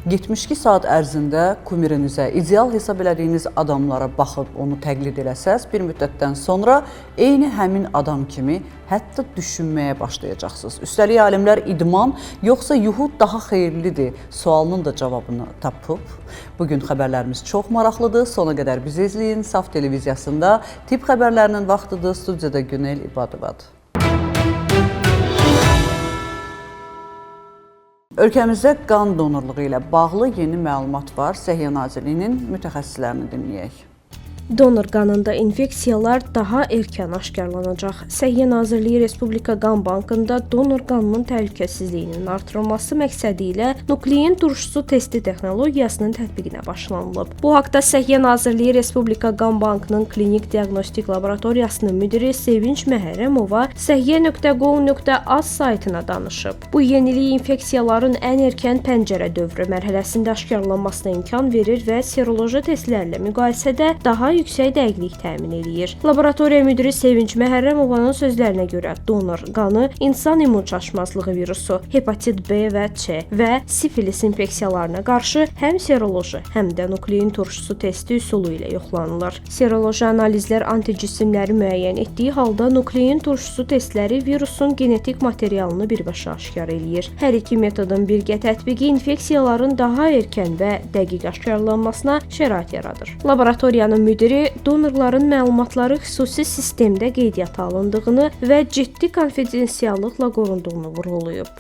72 saat ərzində kumirinizə, ideal hesab elədiyiniz adamlara baxıb onu təqlid eləsəz, bir müddətdən sonra eyni həmin adam kimi hətta düşünməyə başlayacaqsınız. Üstəlik alimlər idman yoxsa yuxu daha xeyirlidir sualının da cavabını tapıb. Bugün xəbərlərimiz çox maraqlıdır. Sona qədər bizi izləyin. Saf televiziyasında tibb xəbərlərinin vaxtıdır. Studiyada Günel İbadovadır. Ölkəmizdə qan donorluğu ilə bağlı yeni məlumat var. Səhiyyə Nazirliyinin mütəxəssislərini dinləyək. Donor qanında infeksiyalar daha erkən aşkarlanacaq. Səhiyyə Nazirliyi Respublika Qan Bankında donor qanının təhlükəsizliyinin artırılması məqsədi ilə nuklein turşusu testi texnologiyasının tətbiqinə başlanılıb. Bu haqda Səhiyyə Nazirliyi Respublika Qan Bankının klinik diaqnostik laboratoriyasının müdiri Sevinç Məhərrəmova səhiyyə.gov.az saytına danışıb. Bu yenilik infeksiyaların ən erkən pəncərə dövrü mərhələsində aşkarlanmasına imkan verir və seroloji testlərlə müqayisədə daha yüksək dəqiqlik təmin eləyir. Laboratoriya müdiri Sevinç Məhərrəmovanın sözlərinə görə donor qanı insan immun çaşmazlığı virusu, hepatit B və C və sifilis infeksiyalarına qarşı həm seroloji, həm də nuklein turşusu testi üsulu ilə yoxlanılır. Seroloji analizlər anticismləri müəyyən etdiyi halda nuklein turşusu testləri virusun genetik materialını birbaşa aşkar eləyir. Hər iki metodun birgə tətbiqi infeksiyaların daha erkən və dəqiq aşkarlanmasına şərait yaradır. Laboratoriyanın müdiri donorların məlumatları xüsusi sistemdə qeydiyyata alındığını və ciddi konfidensiallıqla qorunduğunu vurğulayıb.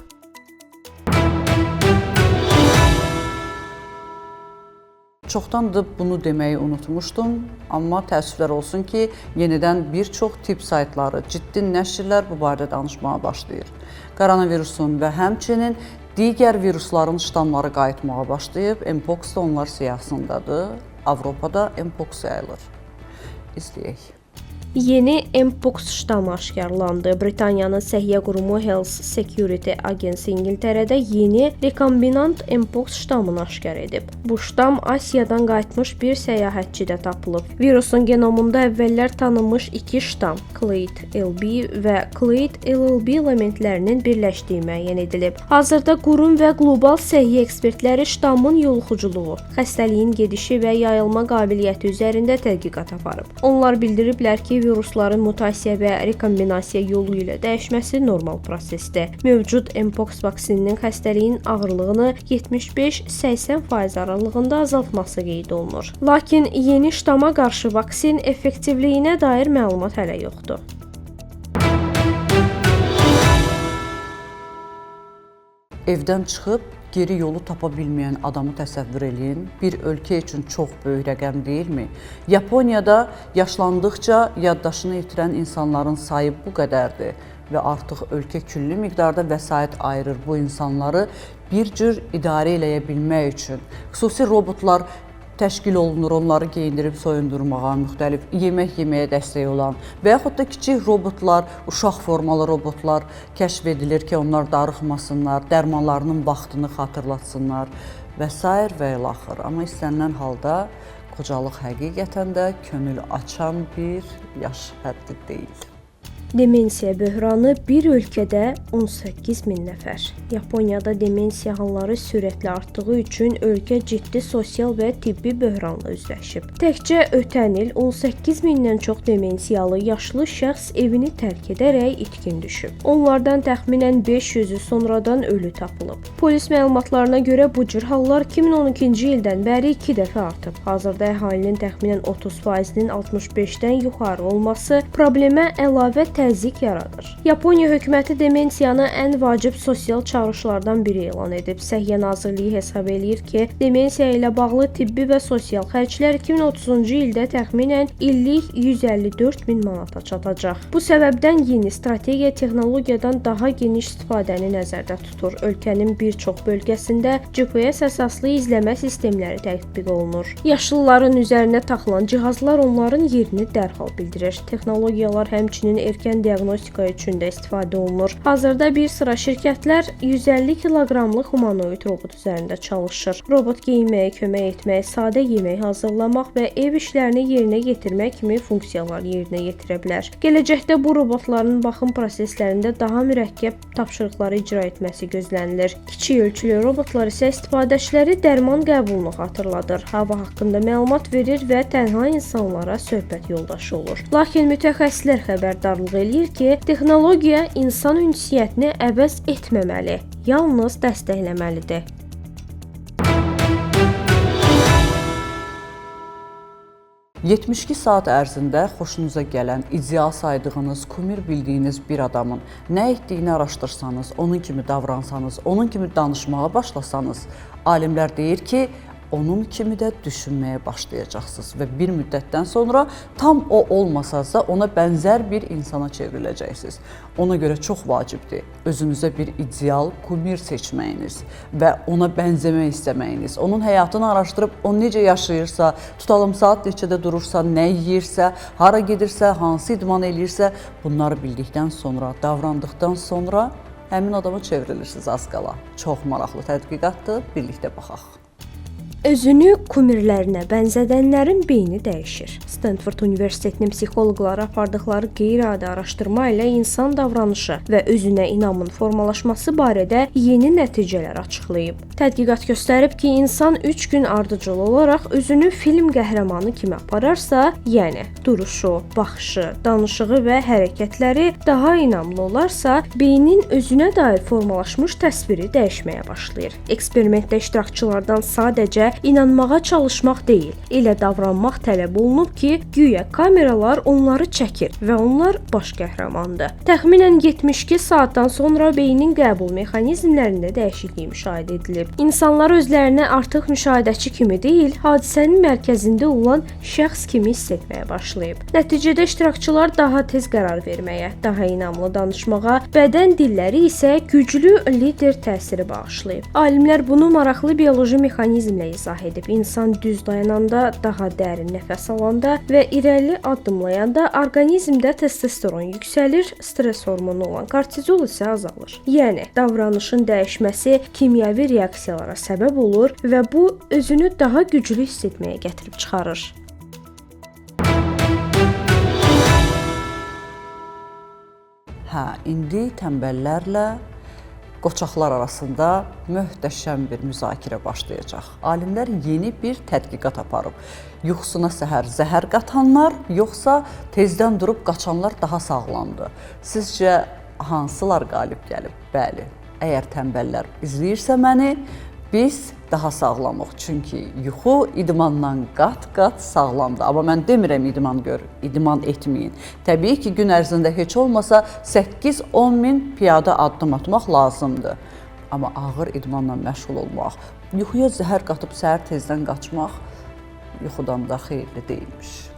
Çoxdandır bunu deməyi unutmuşdum, amma təəssüflər olsun ki, yenidən bir çox tibb saytları, ciddi nəşrlər bu barədə danışmağa başlayır. Koronavirusun və həmçinin digər virusların ştamları qayıtmağa başlayıb, Mpox da onlar siyahısındadır. Avropada Mpox yayılır. İzləyək. Yeni Mpox ştamı aşkarlandı. Britaniyanın səhiyyə qurumu Health Security Agency İngiltərədə yeni rekombinant Mpox ştamını aşkar edib. Bu ştam Asiyadan qayıtmış bir səyahətçidə tapılıb. Virusun genomunda əvvəllər tanınmış iki ştam, Clade-LB və Clade-LLB elementlərinin birləşdiyi müəyyən edilib. Hazırda qurum və qlobal səhiyyə ekspertləri ştamın yoluxuculuğu, xəstəliyin gedişi və yayılma qabiliyyəti üzərində tədqiqat aparıb. Onlar bildiriblər ki, virusların mutasiya və rekombinasiya yolu ilə dəyişməsi normal prosesdir. Mövcud Mpox vaksininin xəstəliyin ağırlığını 75-80% aralığında azaltması qeyd olunur. Lakin yeni ştama qarşı vaksin effektivliyinə dair məlumat hələ yoxdur. Evdən çıxıb geri yolu tapa bilməyən adamı təsəvvür eləyin. Bir ölkə üçün çox böyük rəqəm deyilmi? Yaponiyada yaşlandıqca yaddaşını itirən insanların sayı bu qədərdir və artıq ölkə külli miqdarda vəsait ayırır bu insanları bir cür idarə eləyə bilmək üçün. Xüsusi robotlar təşkil olunur, onları geyindirib soyundurmağa, müxtəlif yemək yeməyə dəstək olan və yaxud da kiçik robotlar, uşaq formalı robotlar kəşf edilir ki, onlar darıxmasınlar, dərmanlarının vaxtını xatırlatsınlar və s. və ilaxır. Amma istənilən halda qocalıq həqiqətən də könül açan bir yaş həddi deyil. Demensiya böhranı bir ölkədə 18 min nəfər. Yaponiyada demensiya halları sürətlə artdığı üçün ölkə ciddi sosial və tibbi böhranla üzləşib. Təkcə ötən il 18 mindən çox demensiyalı yaşlı şəxs evini tərk edərək itkin düşüb. Onlardan təxminən 500-ü sonradan ölü tapılıb. Polis məlumatlarına görə bu cür hallar 2012-ci ildən bəri 2 dəfə artıb. Hazırda əhalinin təxminən 30%-nin 65-dən yuxarı olması problemə əlavə təzyiq yaradır. Yaponiya hökuməti demensiyanı ən vacib sosial çağırışlardan biri elan edib. Səhiyyə Nazirliyi hesab eləyir ki, demensiya ilə bağlı tibbi və sosial xərclər 2030-cu ildə təxminən illik 154 min manata çatacaq. Bu səbəbdən yeni strategiya texnologiyadan daha geniş istifadəni nəzərdə tutur. Ölkənin bir çox bölgəsində GPS əsaslı izləmə sistemləri tətbiq olunur. Yaşlıların üzərinə taxılan cihazlar onların yerini dərhal bildirir. Texnologiyalar həmçinin erkən erkən diaqnostika üçün də istifadə olunur. Hazırda bir sıra şirkətlər 150 kiloqramlıq humanoid robot üzərində çalışır. Robot geyinməyə kömək etmək, sadə yemək hazırlamaq və ev işlərini yerinə yetirmək kimi funksiyalar yerinə yetirə bilər. Gələcəkdə bu robotların baxım proseslərində daha mürəkkəb tapşırıqları icra etməsi gözlənilir. Kiçik ölçülü robotlar isə istifadəçiləri dərman qəbulunu xatırladır, hava haqqında məlumat verir və tənha insanlara söhbət yoldaşı olur. Lakin mütəxəssislər xəbərdarlıq eləyir ki, texnologiya insan ünsiyyətini əvəz etməməli, yalnız dəstəkləməlidir. ...72 saat ərzində xoşunuza gələn, ideal saydığınız, kumir bildiyiniz bir adamın nə etdiyini araşdırsanız, onun kimi davransanız, onun kimi danışmağa başlasanız, alimlər deyir ki, onun kimi də düşünməyə başlayacaqsınız və bir müddətdən sonra tam o olmasanız da ona bənzər bir insana çevriləcəksiniz. Ona görə çox vacibdir özünüzə bir ideal kumir seçməyiniz və ona bənzəmək istəməyiniz. Onun həyatını araşdırıb o necə yaşayırsa, tutalım saat neçədə durursa, nə yeyirsə, hara gedirsə, hansı idman eləyirsə, bunları bildikdən sonra, davrandıqdan sonra həmin adama çevrilirsiniz az qala. Çox maraqlı tədqiqatdır, birlikdə baxaq. Özünü kumirlərinə bənzədənlərin beyni dəyişir. Stanford Universitetinin psixoloqları apardıqları qeyri-adi araşdırma ilə insan davranışı və özünə inamın formalaşması barədə yeni nəticələr açıqlayıb. Tədqiqat göstərib ki, insan 3 gün ardıcıl olaraq özünü film qəhrəmanı kimi apararsa, yəni duruşu, baxışı, danışığı və hərəkətləri daha inamlı olarsa, beynin özünə dair formalaşmış təsviri dəyişməyə başlayır. Eksperimentdə iştirakçılardan sadəcə inanmağa çalışmaq deyil, elə davranmaq tələb olunub ki, güya kameralar onları çəkir və onlar baş qəhrəmandır. Təxminən 72 saatdan sonra beynin qəbul mexanizmlərində dəyişiklik müşahidə edilib. İnsanlar özlərini artıq müşahidəçi kimi deyil, hadisənin mərkəzində olan şəxs kimi hiss etməyə başlayıb. Nəticədə iştirakçılar daha tez qərar verməyə, daha inamlı danışmağa, bədən dilləri isə güclü lider təsiri bağışlayıb. Alimlər bunu maraqlı bioloji mexanizmlə izah edib. İnsan düz dayananda, daha dərin nəfəs alanda və irəli addımlayanda orqanizmdə testosteron yüksəlir, stres hormonu olan kortizol isə azalır. Yəni, davranışın dəyişməsi kimyəvi reaksiyalara səbəb olur və bu özünü daha güclü hiss etməyə gətirib çıxarır. İndi tənbəllərlə qoçaqlar arasında möhtəşəm bir müzakirə başlayacaq. Alimlər yeni bir tədqiqat aparıb. Yuxusuna səhər zəhər qatanlar, yoxsa tezdən durub qaçanlar daha sağlamdır. Sizcə hansılar qalib gəlib? Bəli, əgər tənbəllər izləyirsə məni, biz daha sağlamıq. Çünki yuxu idmandan qat-qat sağlamdır. Amma mən demirəm idman etməyin. Təbii ki, gün ərzində heç olmasa 8-10 min piyada addım atmaq lazımdır. Amma ağır idmanla məşğul olmaq, yuxuya zəhər qatıb səhər tezdən qaçmaq yuxudan da xeyirli deyilmiş.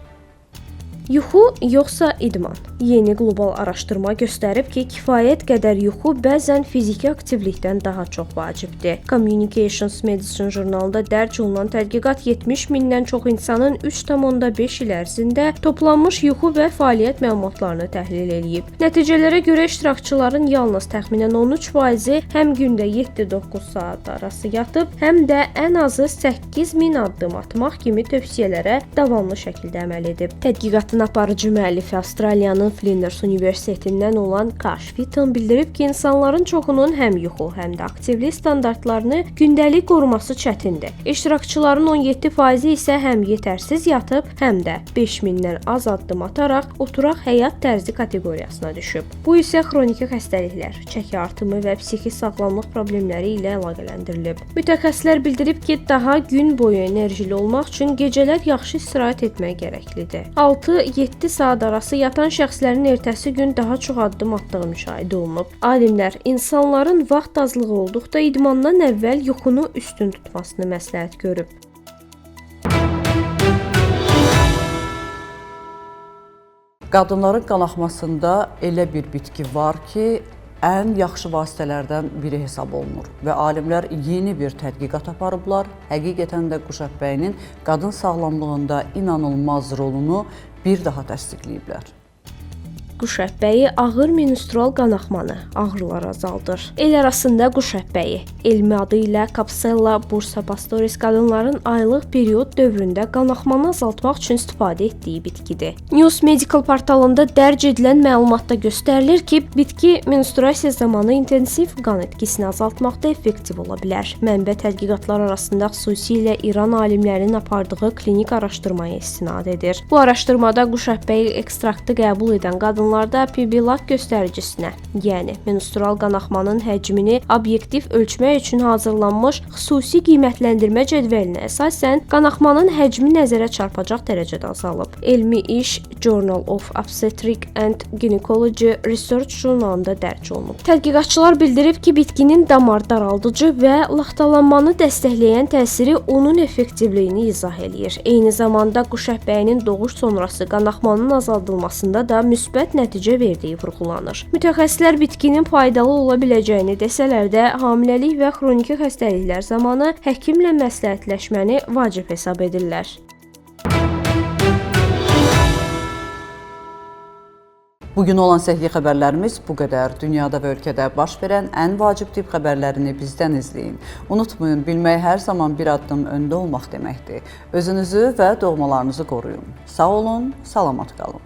Yuxu yoxsa idman? Yeni qlobal araşdırma göstərib ki, kifayət qədər yuxu bəzən fiziki aktivlikdən daha çox vacibdir. Communications Medicine jurnalında dərc olunan tədqiqat 70 mindən çox insanın 3,5 il ərzində toplanmış yuxu və fəaliyyət məlumatlarını təhlil edib. Nəticələrə görə iştirakçıların yalnız təxminən 13%-i həm gündə 7-9 saat arası yatıb, həm də ən azı 8000 addım atmaq kimi tövsiyələrə davamlı şəkildə əməl edib. Tədqiqatın aparıcı müəllifi Avstraliyanın Flinders Universitetindən olan Kash Fitton bildirib ki, insanların çoxunun həm yuxu, həm də aktivlik standartlarını gündəlik qoruması çətindir. İştirakçıların 17%-i isə həm yetərsiz yatıb, həm də 5000-dən az addım ataraq oturaq həyat tərzi kateqoriyasına düşüb. Bu isə xroniki xəstəliklər, çəki artımı və psixi sağlamlıq problemləri ilə əlaqələndirilib. Mütəxəssislər bildirib ki, daha gün boyu enerjili olmaq üçün gecələr yaxşı istirahət etmək gərəklidir. 6-7 saat arası yatan şəxslərin ertəsi gün daha çox addım atdığı müşahidə olunub. Alimlər insanların vaxt azlığı olduqda idmandan əvvəl yuxunu üstün tutmasını məsləhət görüb. Qadınların qanaxmasında elə bir bitki var ki, ən yaxşı vasitələrdən biri hesab olunur və alimlər yeni bir tədqiqat aparıblar. Həqiqətən də quş əppəyinin qadın sağlamlığında inanılmaz rolunu bir daha təsdiqləyiblər. quşəbbəyi ağır menstrual qanaxmanı, ağrılar azaldır. El arasında quşəbbəyi, elmi adı ilə Kapsella bursapastoris qadınların aylıq period dövründə qanaxmanı azaltmaq üçün istifadə etdiyi bitkidir. News Medical portalında dərc edilən məlumatda göstərilir ki, bitki menstruasiya zamanı intensiv qan etkisini azaltmaqda effektiv ola bilər. Mənbə tədqiqatlar arasında xüsusilə İran alimlərinin apardığı klinik araşdırmaya istinad edir. Bu araşdırmada quşəbbəyi ekstraktı qəbul edən qadınlarda PB-LAK göstəricinə, yəni menstrual qanaxmanın həcmini obyektiv ölçmək üçün hazırlanmış xüsusi qiymətləndirmə cədvəlinə əsasən qanaxmanın həcmi nəzərə çarpacaq dərəcədə azalıb. Elmi iş Journal of Obstetrics and Gynecology Research jurnalında dərc olunub. Tədqiqatçılar bildirib ki, bitkinin damar daraldıcı və laxtalanmanı dəstəkləyən təsiri onun effektivliyini izah eləyir. Eyni zamanda quşəbbəyinin doğuş sonrası qanaxmanın azaldılmasında da müsbət nəticə verdiyi vurğulanır. Mütəxəssislər bitkinin faydalı ola biləcəyini desələr də, hamiləlik və xroniki xəstəliklər zamanı həkimlə məsləhətləşməni vacib hesab edirlər. Bugün olan səhiyyə xəbərlərimiz bu qədər. Dünyada və ölkədə baş verən ən vacib tip xəbərlərini bizdən izləyin. Unutmayın, bilmək hər zaman bir addım öndə olmaq deməkdir. Özünüzü və doğmalarınızı qoruyun. Sağ olun, salamat qalın.